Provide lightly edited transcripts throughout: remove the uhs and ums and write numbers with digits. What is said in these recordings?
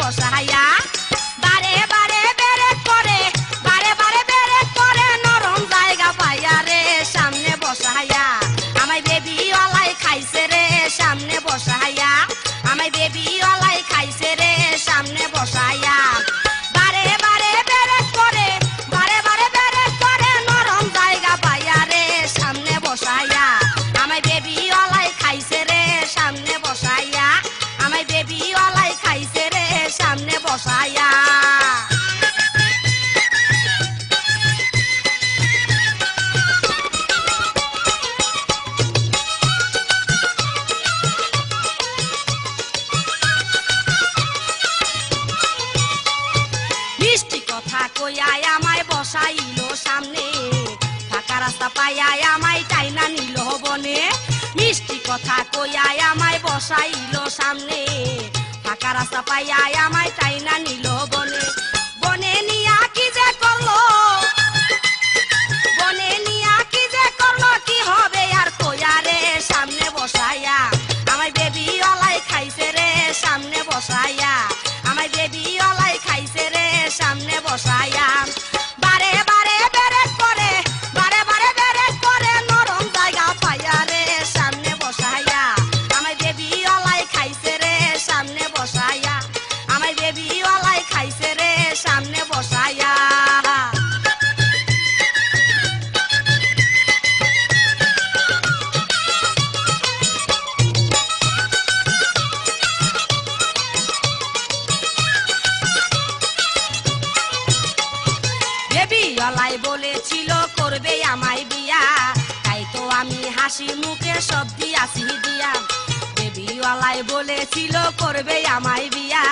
বসাইয়া বারে বারে বেরে করে বারে বারে বেরে করে নরম জায়গা পাইয়া রে সামনে বসাইয়া আমায় বেবি ওলাই খাইছে রে সামনে বসাইয়া আমায় বেবি ওলাই খাইছে রে সামনে বসাইয়া বারে বারে বেরে করে বারে বারে বেরে করে নরম জায়গা পাইয়া রে সামনে বসাইয়া আমায় বেবি ওলাই খাইছে রে সামনে বসাইয়া আমায় বেবি ওলাই খাইছে রে সামনে বসাইয়া মিষ্টি কথা কইয়াই আমায় বসাইলো সামনে ফাঁকা রাস্তা পাইয়াই আমায় টাইনা নিল বনে মিষ্টি কথা কইয়াই আমায় বসাইলো সামনে ফাঁকা রাস্তা পাইয়াই আমায় টাইনা নিল বনে বনে নিয়া কি যে করলো বনে নিয়া কি যে করলো কি হবে আর কইয়া রে সামনে বসাইয়া আমায় বেবি ওলাই খাইছে রে সামনে বসাইয়া আমায় বেবি ওলাই খাইছে রে সামনে বসাইয়া বারে বারে বেরে করে বারে বারে বেরে করে নরম জায়গা পাইয়া রে সামনে বসাইয়া আমায় বেবি ওলাই খাইছে রে সামনে বসাইয়া আমায় বেবি ওলাই খাইছে রে সামনে বসাইয়া বেবি ওলাই বলেছিল করবে আমায় বিয়া তাই তো আমি হাসি মুখে সব দিয়াছি দিয়া বেবি ওলাই বলেছিল করবে আমায় বিয়া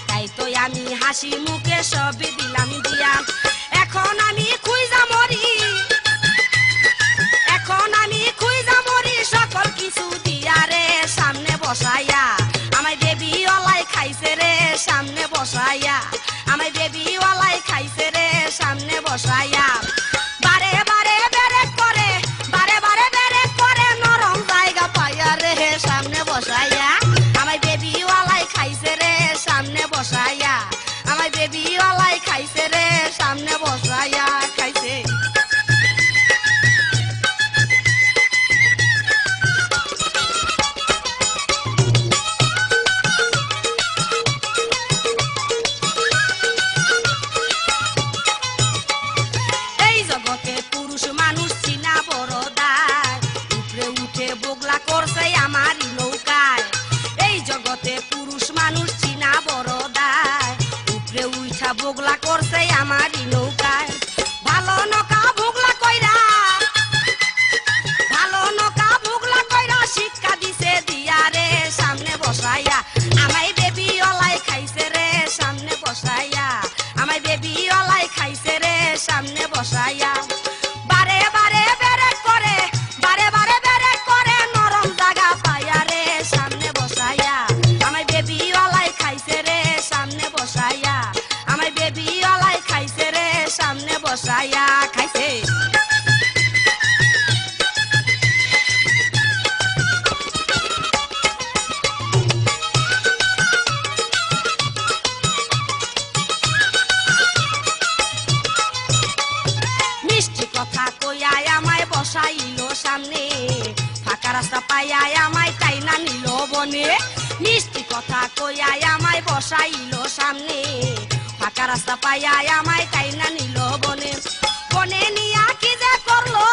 তাই তো আমি হাসি মুখে সব দিলাম দিয়া এখন আমি খুঁজা মরি এখন আমি খুঁজা মরি সকল কিছু দিয়া রে সামনে বসাইয়া আমায় বেবি ওলাই খাইছে রে সামনে বসাইয়া আমায় বেবি ওলাই খাইছে রে সামনে বসাইয়া বারে বারে বেরে করে বারে বারে বেরে করে নরম জায়গা পাইয়া রে সামনে বসাইয়া আমায় বেবি ওলাই খাইছে রে সামনে বসাইয়া আমায় বেবি ওলাই খাইছে রে সামনে বসাইয়া খাইছে এই জগতে পুরুষ মানুষ চিনা বড় দায় উপরে উঠে বগলা করছে আমারই নৌকায় এই জগতে পুরুষ মানুষ চিনা বড় দায় উপরে উঠা বগলা করছে আমারই নৌকায় ভালো নৌকা বগলা কইরা ভালো নৌকা বগলা কইরা শিক্ষা দিছে দিয়া রে সামনে বসাইয়া আমায় বেবি ওলাই খাইছে রে সামনে বসাইয়া আমায় বেবি ওলাই খাইছে রে সামনে বসাইয়া বারে বারে বেরে করে বারে বারে বেরে করে নরম জায়গা পাইয়া রে সামনে বসাইয়া আমায় বেবি ওলাই খাইছে রে সামনে বসাইয়া আমায় বেবি ওলাই খাইছে রে সামনে বসাইয়া খাইছে মিষ্টি কথা কইয়াই আমায় বসাইলো সামনে ফাঁকা রাস্তা পাইয়াই আমায় টাইনা নিল বনে মিষ্টি কথা কইয়াই আমায় বসাইলো সামনে ফাঁকা রাস্তা পাইয়াই আমায় টাইনা নিল বনে বনে নিয়া কি যে করলো